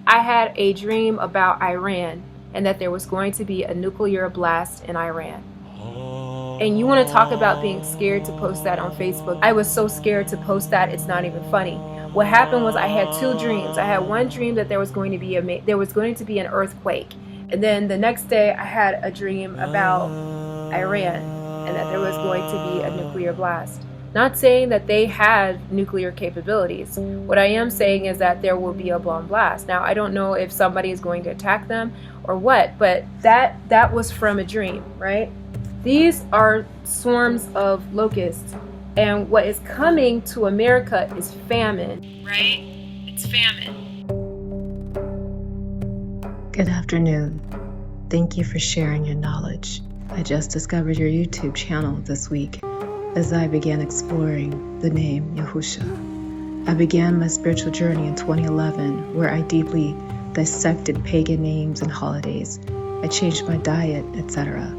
I had a dream about Iran and that there was going to be a nuclear blast in Iran. And you want to talk about being scared to post that on Facebook. I was so scared to post that, it's not even funny. What happened was I had two dreams. I had one dream that there was going to be an earthquake. And then the next day I had a dream about Iran and that there was going to be a nuclear blast. Not saying that they had nuclear capabilities. What I am saying is that there will be a bomb blast. Now, I don't know if somebody is going to attack them or what, but that was from a dream, right? These are swarms of locusts, and what is coming to America is famine, right? It's famine. Good afternoon. Thank you for sharing your knowledge. I just discovered your YouTube channel this week as I began exploring the name Yahusha. I began my spiritual journey in 2011, where I deeply dissected pagan names and holidays. I changed my diet, etc.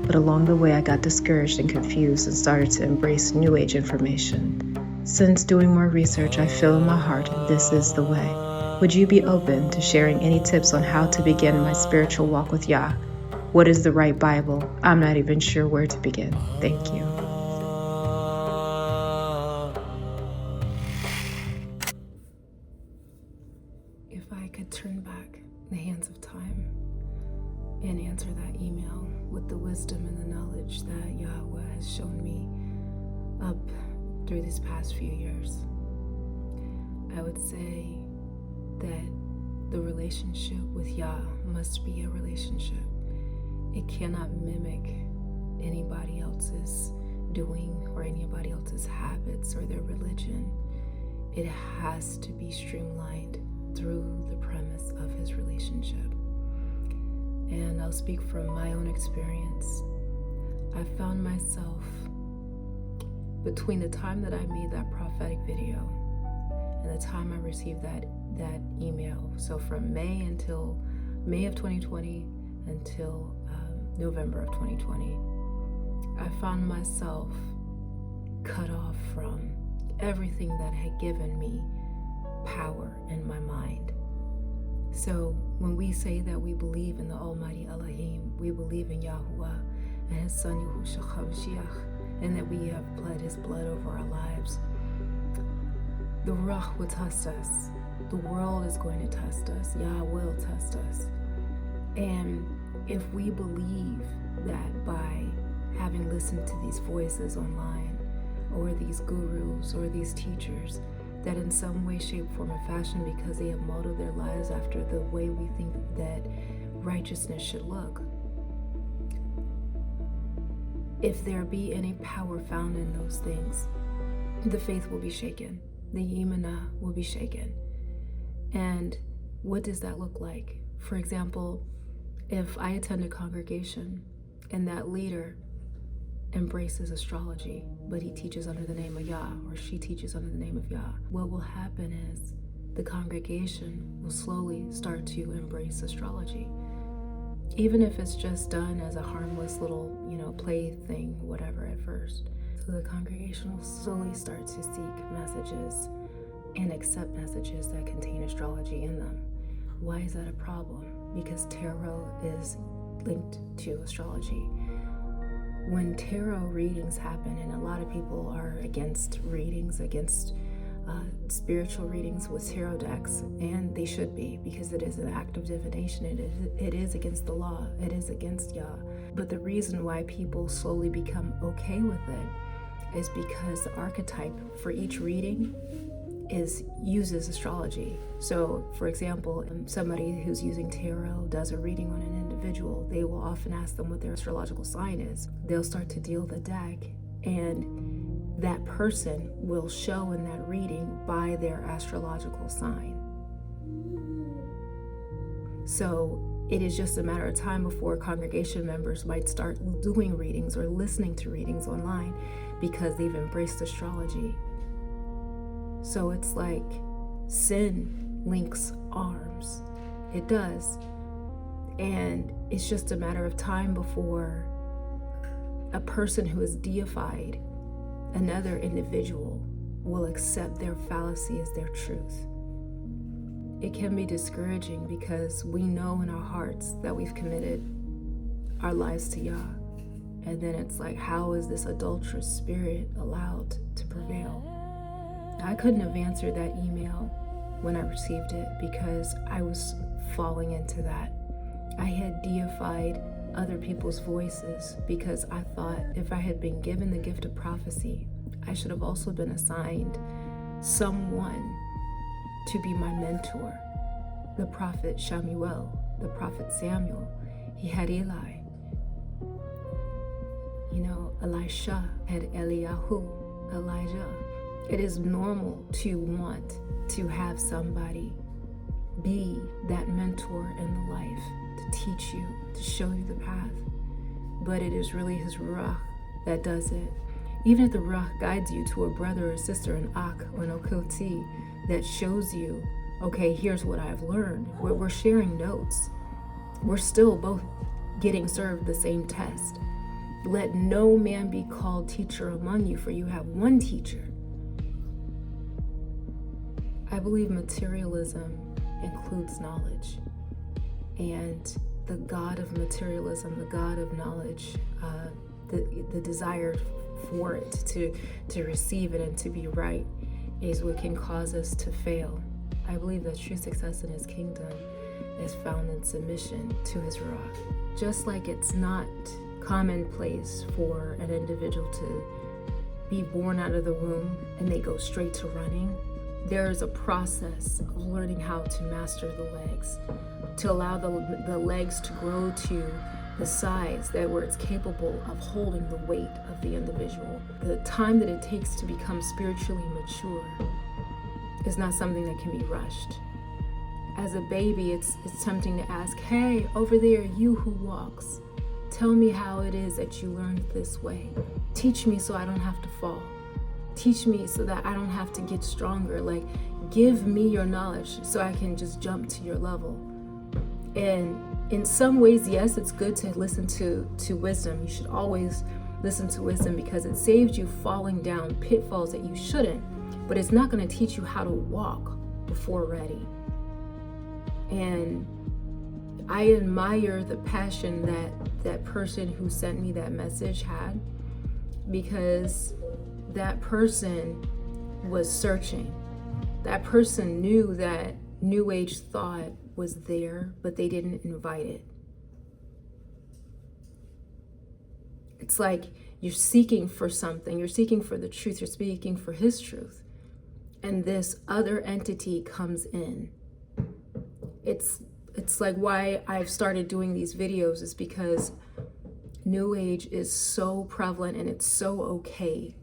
But along the way, I got discouraged and confused and started to embrace New Age information. Since doing more research, I feel in my heart this is the way. Would you be open to sharing any tips on how to begin my spiritual walk with Yah? What is the right Bible? I'm not even sure where to begin. Thank you. If I could turn back the hands of time and answer that email with the wisdom and the knowledge that Yahweh has shown me up through these past few years, I would say that the relationship with Yah must be a relationship. It cannot mimic anybody else's doing or anybody else's habits or their religion. It has to be streamlined through the premise of his relationship. And I'll speak from my own experience. I found myself between the time that I made that prophetic video and the time I received that email. So from May of 2020 until November of 2020, I found myself cut off from everything that had given me power in my mind. So when we say that we believe in the Almighty Elohim, we believe in Yahuwah and His Son Yahushua HaMashiach, and that we have bled His blood over our lives, the Ruach will test us. The world is going to test us. Yah will test us. And if we believe that by having listened to these voices online, or these gurus, or these teachers, that in some way, shape, form, or fashion, because they have modeled their lives after the way we think that righteousness should look, if there be any power found in those things, the faith will be shaken. The Yimana will be shaken. And what does that look like? For example, if I attend a congregation and that leader embraces astrology, but he teaches under the name of Yah, or she teaches under the name of Yah, what will happen is the congregation will slowly start to embrace astrology. Even if it's just done as a harmless little, play thing, whatever at first. So the congregation will slowly start to seek messages and accept messages that contain astrology in them. Why is that a problem? Because tarot is linked to astrology. When tarot readings happen, and a lot of people are against readings, against spiritual readings with tarot decks, and they should be, because it is an act of divination. It is against the law. It is against Yah. But the reason why people slowly become okay with it is because the archetype for each reading uses astrology. So, for example, somebody who's using tarot does a reading on an individual, they will often ask them what their astrological sign is. They'll start to deal the deck, and that person will show in that reading by their astrological sign. So it is just a matter of time before congregation members might start doing readings or listening to readings online because they've embraced astrology. So it's like sin links arms. It does. And it's just a matter of time before a person who is deified, another individual, will accept their fallacy as their truth. it can be discouraging because we know in our hearts that we've committed our lives to Yah. And then it's like, how is this adulterous spirit allowed to prevail? I couldn't have answered that email when I received it because I was falling into that. I had deified other people's voices because I thought if I had been given the gift of prophecy, I should have also been assigned someone to be my mentor. The prophet Shamuel, the prophet Samuel, he had Eli. Elisha had Eliyahu, Elijah. It is normal to want to have somebody be that mentor in the life, to teach you, to show you the path. But it is really his Ruach that does it. Even if the Ruach guides you to a brother or sister, an Ak or an Okoti, that shows you, okay, here's what I've learned. We're sharing notes. We're still both getting served the same test. Let no man be called teacher among you, for you have one teacher. I believe materialism includes knowledge. And the God of materialism, the God of knowledge, the desire for it, to receive it and to be right, is what can cause us to fail. I believe that true success in his kingdom is found in submission to his Ruach. Just like it's not commonplace for an individual to be born out of the womb and they go straight to running, there is a process of learning how to master the legs, to allow the legs to grow to the size that where it's capable of holding the weight of the individual. The time that it takes to become spiritually mature is not something that can be rushed. As a baby, it's tempting to ask, hey, over there, you who walks, tell me how it is that you learned this way. Teach me so I don't have to fall. Teach me so that I don't have to get stronger. Like, give me your knowledge so I can just jump to your level. And in some ways, yes, it's good to listen to wisdom. You should always listen to wisdom because it saves you falling down pitfalls that you shouldn't. But it's not going to teach you how to walk before ready. And I admire the passion that person who sent me that message had, because that person was searching. That person knew that New Age thought was there, but they didn't invite it. It's like you're seeking for something, you're seeking for the truth, you're seeking for his truth, and this other entity comes in. It's like why I've started doing these videos is because New Age is so prevalent and it's so okay.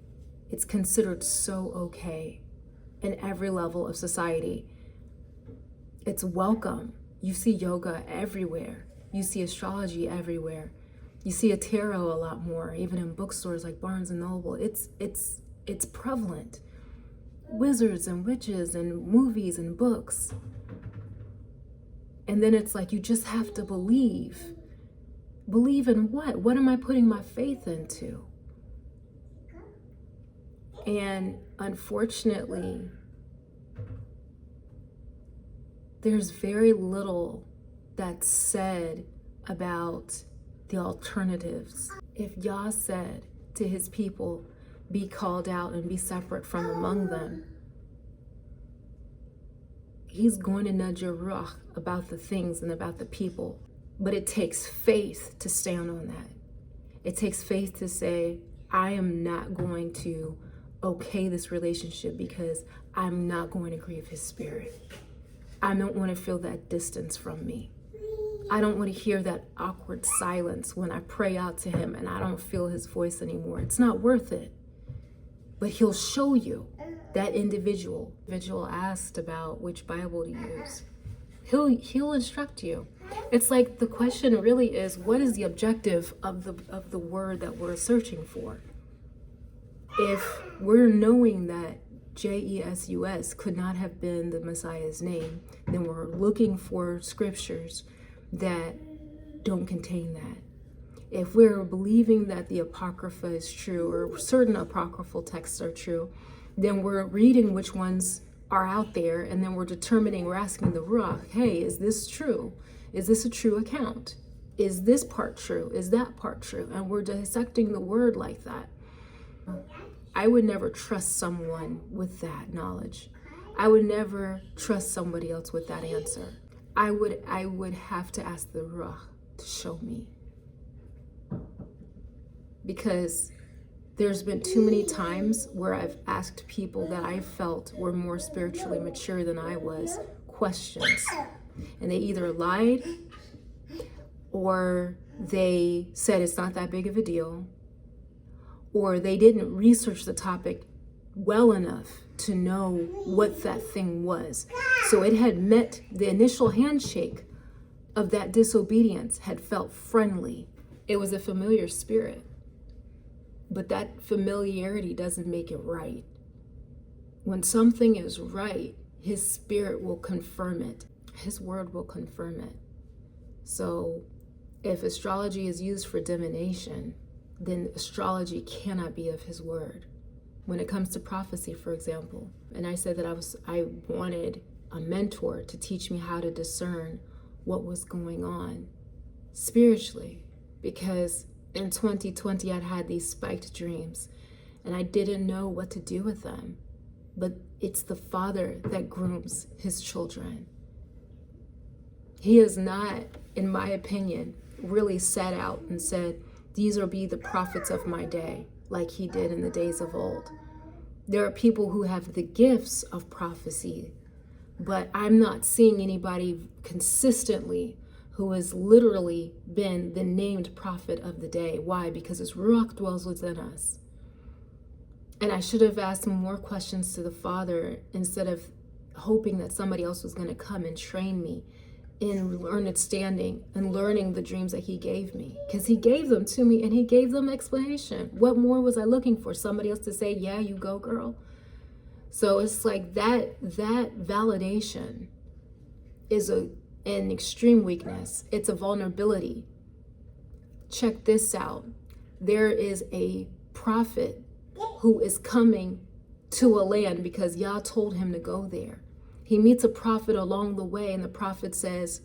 It's considered so okay in every level of society. It's welcome. You see yoga everywhere. You see astrology everywhere. You see a tarot a lot more, even in bookstores like Barnes and Noble. It's prevalent. Wizards and witches and movies and books. And then it's like you just have to believe. Believe in what? What am I putting my faith into? And unfortunately, there's very little that's said about the alternatives. If Yah said to his people, be called out and be separate from among them, he's going to nudge your ruach about the things and about the people. But it takes faith to stand on that. It takes faith to say, I am not going to okay this relationship because I'm not going to grieve his spirit. I don't want to feel that distance from me. I don't want to hear that awkward silence when I pray out to him and I don't feel his voice anymore. It's not worth it. But he'll show you that individual. Individual asked about which Bible to use. He'll instruct you. It's like the question really is, what is the objective of the word that we're searching for? If we're knowing that Jesus could not have been the Messiah's name, then we're looking for scriptures that don't contain that. If we're believing that the Apocrypha is true or certain apocryphal texts are true, then we're reading which ones are out there, and then we're asking the Ruach, hey, is this true? Is this a true account? Is this part true? Is that part true? And we're dissecting the word like that. I would never trust someone with that knowledge. I would never trust somebody else with that answer. I would have to ask the Ruach to show me. Because there's been too many times where I've asked people that I felt were more spiritually mature than I was questions. And they either lied or they said it's not that big of a deal, or they didn't research the topic well enough to know what that thing was. So it had met the initial handshake of that disobedience had felt friendly. It was a familiar spirit. But that familiarity doesn't make it right. When something is right, his spirit will confirm it. His word will confirm it. So if astrology is used for divination, then astrology cannot be of his word. When it comes to prophecy, for example, and I said that I wanted a mentor to teach me how to discern what was going on spiritually, because in 2020 I'd had these spiked dreams and I didn't know what to do with them. But it's the Father that grooms his children. He is not, in my opinion, really set out and said, these will be the prophets of my day, like he did in the days of old. There are people who have the gifts of prophecy, but I'm not seeing anybody consistently who has literally been the named prophet of the day. Why? Because his Ruach dwells within us. And I should have asked more questions to the Father instead of hoping that somebody else was going to come and train me in understanding and learning the dreams that he gave me. Because he gave them to me and he gave them explanation. What more was I looking for? Somebody else to say, yeah, you go, girl. So it's like that validation is an extreme weakness. It's a vulnerability. Check this out. There is a prophet who is coming to a land because Yah told him to go there. He meets a prophet along the way, and the prophet says,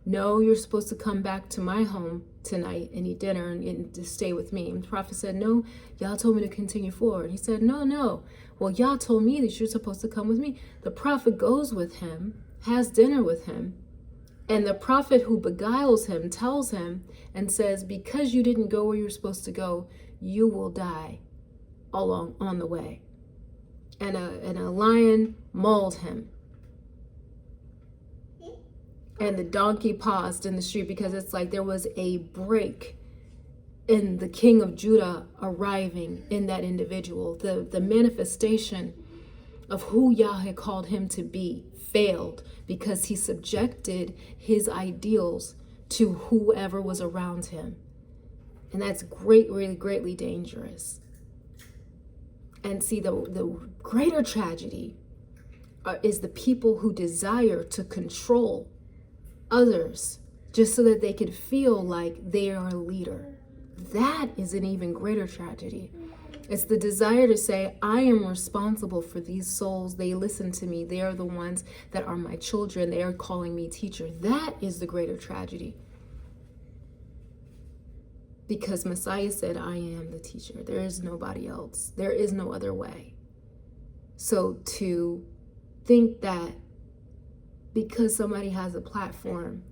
no, you're supposed to come back to my home tonight and eat dinner and to stay with me. And the prophet said, no, Yah told me to continue forward. He said, no. Well, Yah told me that you're supposed to come with me. The prophet goes with him, has dinner with him, and the prophet who beguiles him tells him and says, because you didn't go where you're supposed to go, you will die on the way. And a lion mauled him. And the donkey paused in the street because it's like there was a break in the king of Judah arriving in that individual. The manifestation of who Yah had called him to be failed because he subjected his ideals to whoever was around him. And that's really greatly dangerous. And see, the greater tragedy is the people who desire to control others just so that they could feel like they are a leader. That is an even greater tragedy. It's the desire to say, I am responsible for these souls. They listen to me. They are the ones that are my children. They are calling me teacher. That is the greater tragedy. Because Messiah said, I am the teacher. There is nobody else. There is no other way. So to think that because somebody has a platform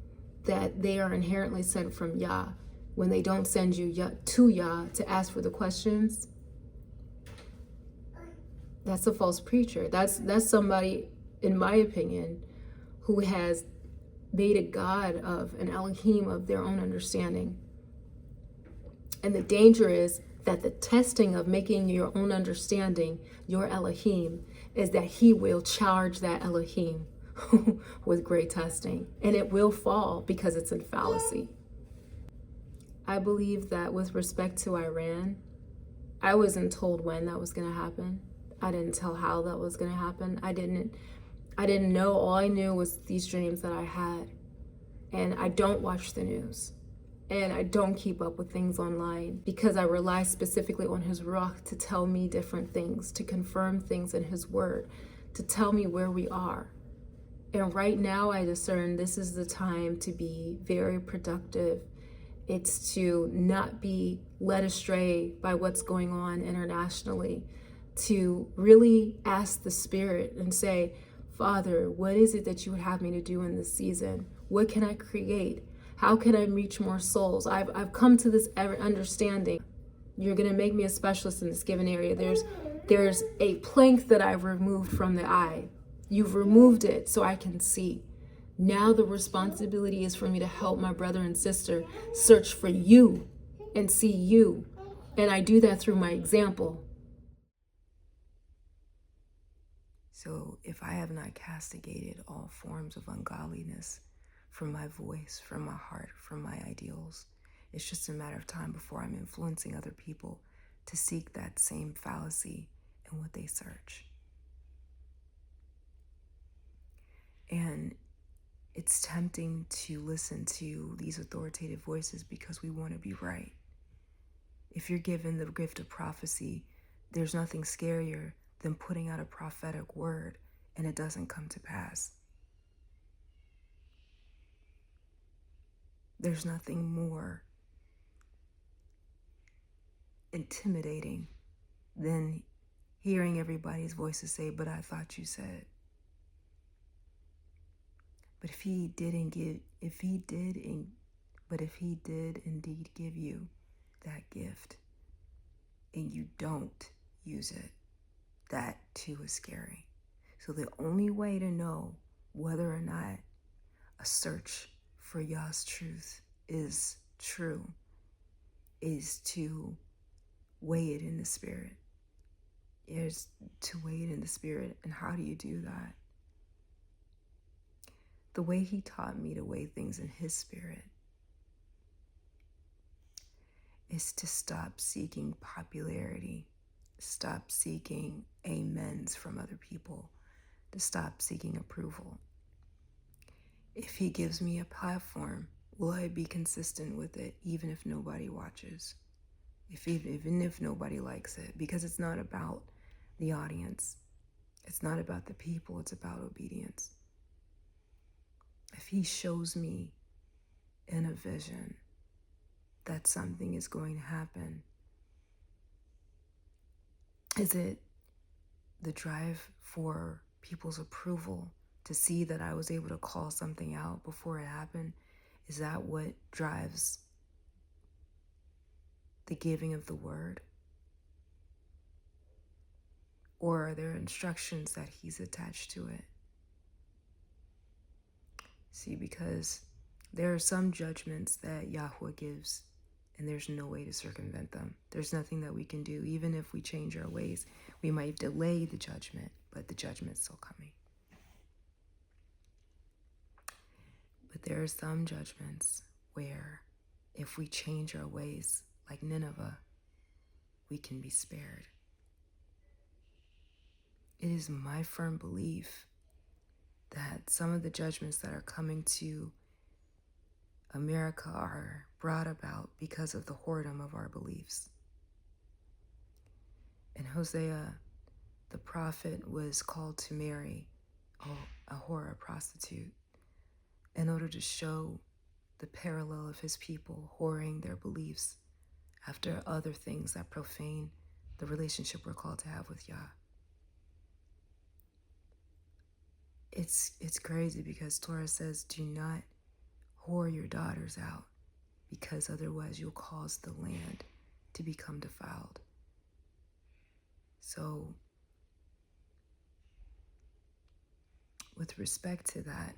that they are inherently sent from Yah, when they don't send you to Yah to ask for the questions, that's a false preacher. That's somebody, in my opinion, who has made a God of an Elohim of their own understanding. And the danger is that the testing of making your own understanding your Elohim is that he will charge that Elohim with great testing. And it will fall because it's in fallacy. I believe that with respect to Iran, I wasn't told when that was going to happen. I didn't tell how that was going to happen. I didn't know. All I knew was these dreams that I had. And I don't watch the news. And I don't keep up with things online because I rely specifically on his Ruach to tell me different things, to confirm things in his word, to tell me where we are. And right now I discern this is the time to be very productive. It's to not be led astray by what's going on internationally, to really ask the Spirit and say, Father, what is it that you would have me to do in this season? What can I create? How can I reach more souls? I've come to this understanding. You're going to make me a specialist in this given area. There's a plank that I've removed from the eye. You've removed it so I can see. Now the responsibility is for me to help my brother and sister search for you and see you. And I do that through my example. So if I have not castigated all forms of ungodliness from my voice, from my heart, from my ideals, it's just a matter of time before I'm influencing other people to seek that same fallacy in what they search. And it's tempting to listen to these authoritative voices because we want to be right. If you're given the gift of prophecy, there's nothing scarier than putting out a prophetic word and it doesn't come to pass. There's nothing more intimidating than hearing everybody's voices say, but I thought you said. But if he did indeed give you that gift and you don't use it, that too is scary. So the only way to know whether or not a search for Yah's truth is true is to weigh it in the Spirit. Is to weigh it in the Spirit. And how do you do that? The way he taught me to weigh things in his Spirit is to stop seeking popularity, stop seeking amens from other people, to stop seeking approval. If he gives me a platform, will I be consistent with it even if nobody watches? Even if nobody likes it? Because it's not about the audience. It's not about the people. It's about obedience. If he shows me in a vision that something is going to happen, is it the drive for people's approval to see that I was able to call something out before it happened? Is that what drives the giving of the word? Or are there instructions that he's attached to it? See, because there are some judgments that Yahweh gives, and there's no way to circumvent them. There's nothing that we can do. Even if we change our ways, we might delay the judgment, but the judgment's still coming. But there are some judgments where if we change our ways, like Nineveh, we can be spared. It is my firm belief that some of the judgments that are coming to America are brought about because of the whoredom of our beliefs. And Hosea, the prophet, was called to marry a whore, a prostitute, in order to show the parallel of his people whoring their beliefs after other things that profane the relationship we're called to have with Yah. It's crazy because Torah says, do not whore your daughters out, because otherwise you'll cause the land to become defiled. So, with respect to that,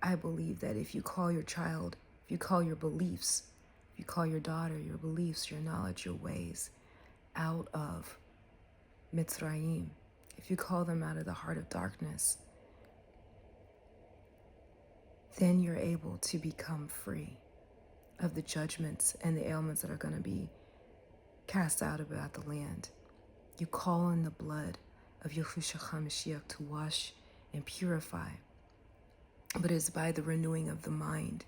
I believe that if you call your child, if you call your beliefs, if you call your daughter your beliefs, your knowledge, your ways out of Mitzrayim, if you call them out of the heart of darkness, then you're able to become free of the judgments and the ailments that are going to be cast out about the land. You call on the blood of Yahushua HaMashiach to wash and purify. But it's by the renewing of the mind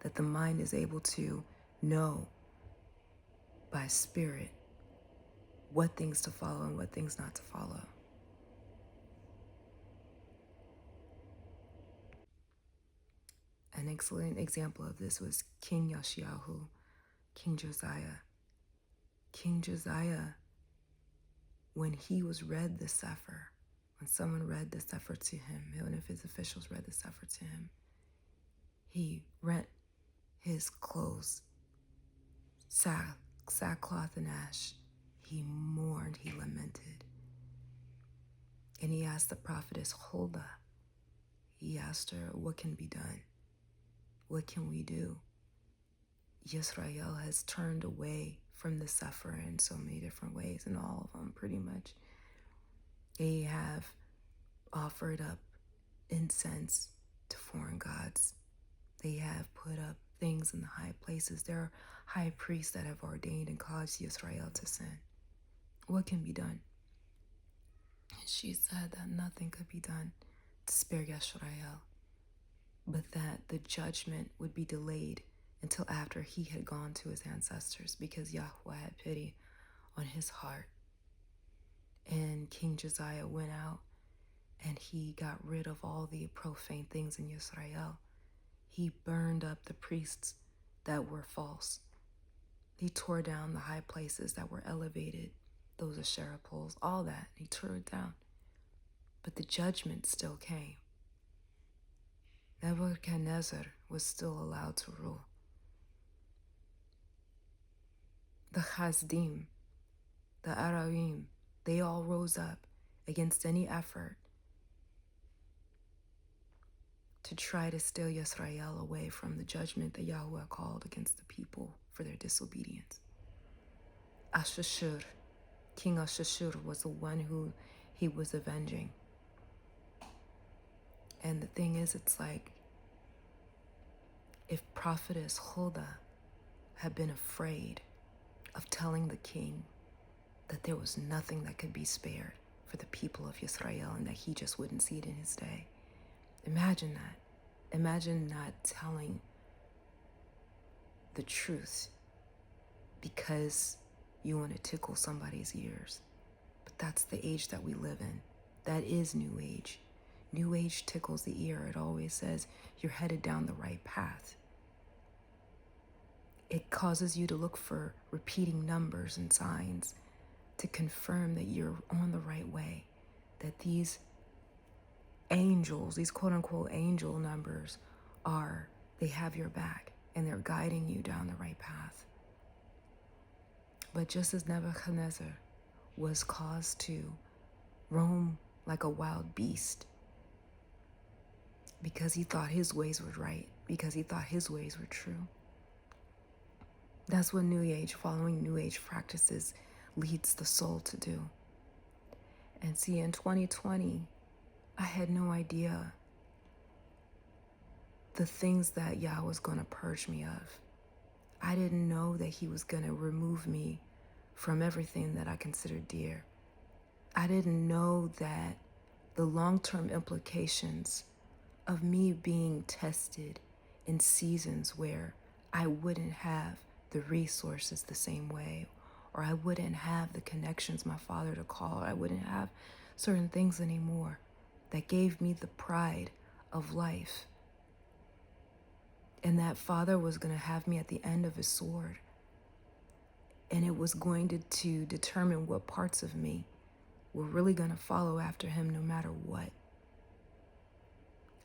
that the mind is able to know by spirit what things to follow and what things not to follow. An excellent example of this was King Yoshiyahu, King Josiah. King Josiah, when he was read the Sefer, when someone read the Sefer to him, one of his officials read the Sefer to him, he rent his clothes, sackcloth and ash. He mourned, he lamented. And he asked the prophetess Huldah, he asked her, what can be done? What can we do? Yisrael has turned away from the Sefer in so many different ways, and all of them pretty much. They have offered up incense to foreign gods. They have put up things in the high places. There are high priests that have ordained and caused Yisrael to sin. What can be done? And she said that nothing could be done to spare Yisrael, but that the judgment would be delayed until after he had gone to his ancestors, because Yahweh had pity on his heart. And King Josiah went out and he got rid of all the profane things in Israel. He burned up the priests that were false. He tore down the high places that were elevated, those Asherah poles, all that. He tore it down. But the judgment still came. Nebuchadnezzar was still allowed to rule. The Chazdim, the Aravim, they all rose up against any effort to try to steal Yisrael away from the judgment that Yahweh called against the people for their disobedience. Ashashur, King Ashashur, was the one who he was avenging. And the thing is, it's like, if prophetess Huldah had been afraid of telling the king that there was nothing that could be spared for the people of Yisrael and that he just wouldn't see it in his day. Imagine that. Imagine not telling the truth because you want to tickle somebody's ears. But that's the age that we live in. That is New Age. New Age tickles the ear. It always says you're headed down the right path. It causes you to look for repeating numbers and signs to confirm that you're on the right way, that these angels, these quote-unquote angel numbers they have your back and they're guiding you down the right path. But just as Nebuchadnezzar was caused to roam like a wild beast because he thought his ways were right, because he thought his ways were true, that's what New Age, following New Age practices, leads the soul to do. And see, in 2020, I had no idea the things that Yah was going to purge me of. I didn't know that he was going to remove me from everything that I considered dear. I didn't know that the long-term implications of me being tested in seasons where I wouldn't have the resources the same way, or I wouldn't have the connections my father to call, I wouldn't have certain things anymore that gave me the pride of life. And that father was going to have me at the end of his sword. And it was going to determine what parts of me were really going to follow after him no matter what.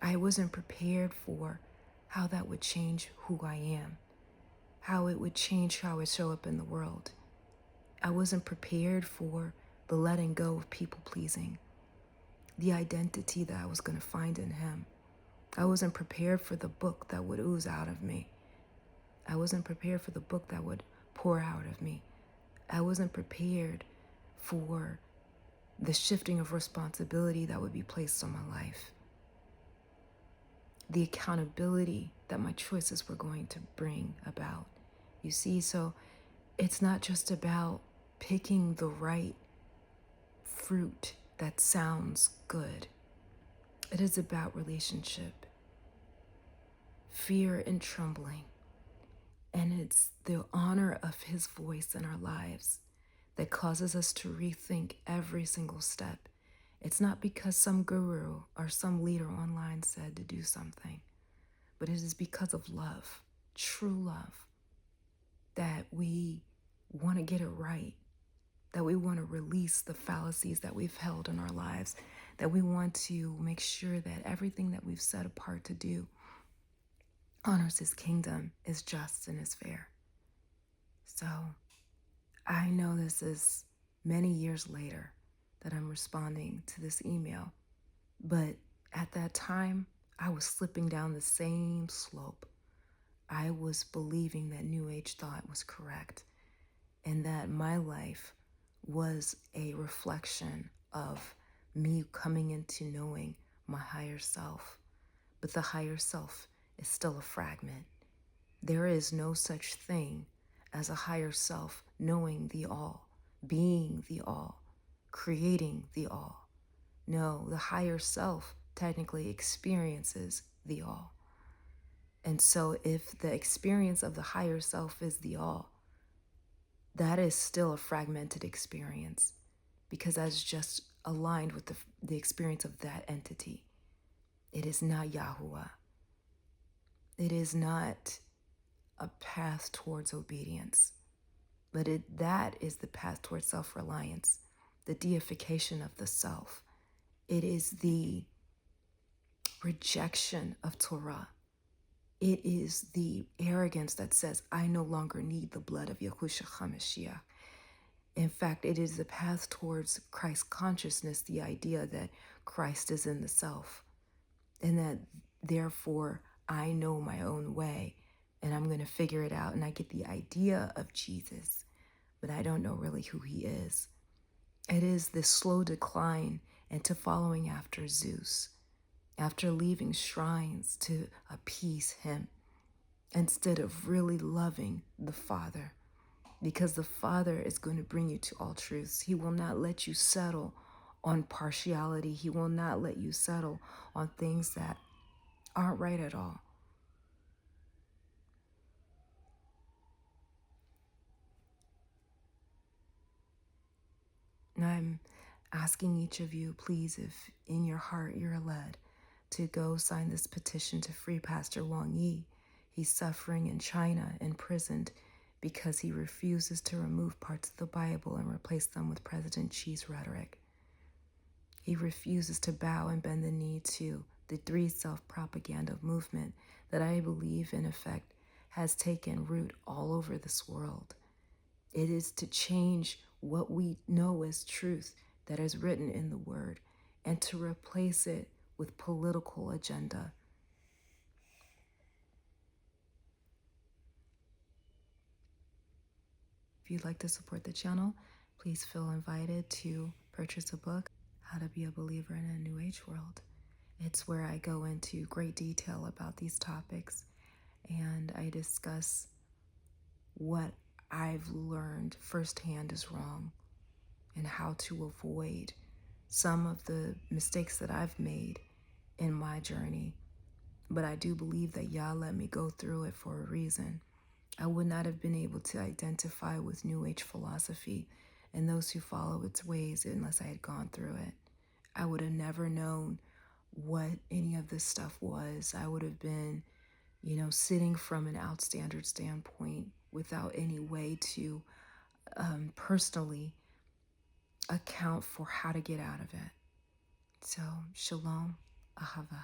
I wasn't prepared for how that would change who I am, how it would change how I show up in the world. I wasn't prepared for the letting go of people pleasing, the identity that I was going to find in him. I wasn't prepared for the book that would ooze out of me. I wasn't prepared for the book that would pour out of me. I wasn't prepared for the shifting of responsibility that would be placed on my life, the accountability that my choices were going to bring about. You see, so it's not just about picking the right fruit that sounds good. It is about relationship, fear and trembling. And it's the honor of his voice in our lives that causes us to rethink every single step. It's not because some guru or some leader online said to do something, but it is because of love, true love, that we want to get it right, that we want to release the fallacies that we've held in our lives, that we want to make sure that everything that we've set apart to do honors his kingdom, is just and is fair. So I know this is many years later that I'm responding to this email, but at that time, I was slipping down the same slope. I was believing that New Age thought was correct and that my life was a reflection of me coming into knowing my higher self. But the higher self is still a fragment. There is no such thing as a higher self knowing the all, being the all, creating the all. No, the higher self technically experiences the all. And so if the experience of the higher self is the all, that is still a fragmented experience, because that's just aligned with the experience of that entity. It is not Yahuwah. It is not a path towards obedience, but that is the path towards self-reliance, the deification of the self. It is the rejection of Torah. It is the arrogance that says, I no longer need the blood of Yahushua HaMashiach. In fact, it is the path towards Christ consciousness, the idea that Christ is in the self, and that therefore I know my own way and I'm going to figure it out. And I get the idea of Jesus, but I don't know really who he is. It is this slow decline into following after Zeus, after leaving shrines to appease him, instead of really loving the Father, because the Father is going to bring you to all truths. He will not let you settle on partiality. He will not let you settle on things that aren't right at all. And I'm asking each of you, please, if in your heart you're led, to go sign this petition to free Pastor Wang Yi. He's suffering in China, imprisoned, because he refuses to remove parts of the Bible and replace them with President Xi's rhetoric. He refuses to bow and bend the knee to the three self-propaganda movement that I believe, in effect, has taken root all over this world. It is to change what we know as truth that is written in the Word and to replace it with political agenda. If you'd like to support the channel, please feel invited to purchase a book, How to Be a Believer in a New Age World. It's where I go into great detail about these topics, and I discuss what I've learned firsthand is wrong and how to avoid some of the mistakes that I've made in my journey. But I do believe that Yah let me go through it for a reason. I would not have been able to identify with New Age philosophy and those who follow its ways unless I had gone through it. I would have never known what any of this stuff was. I would have been, sitting from an outstander standpoint without any way to personally account for how to get out of it. So, shalom, ahava.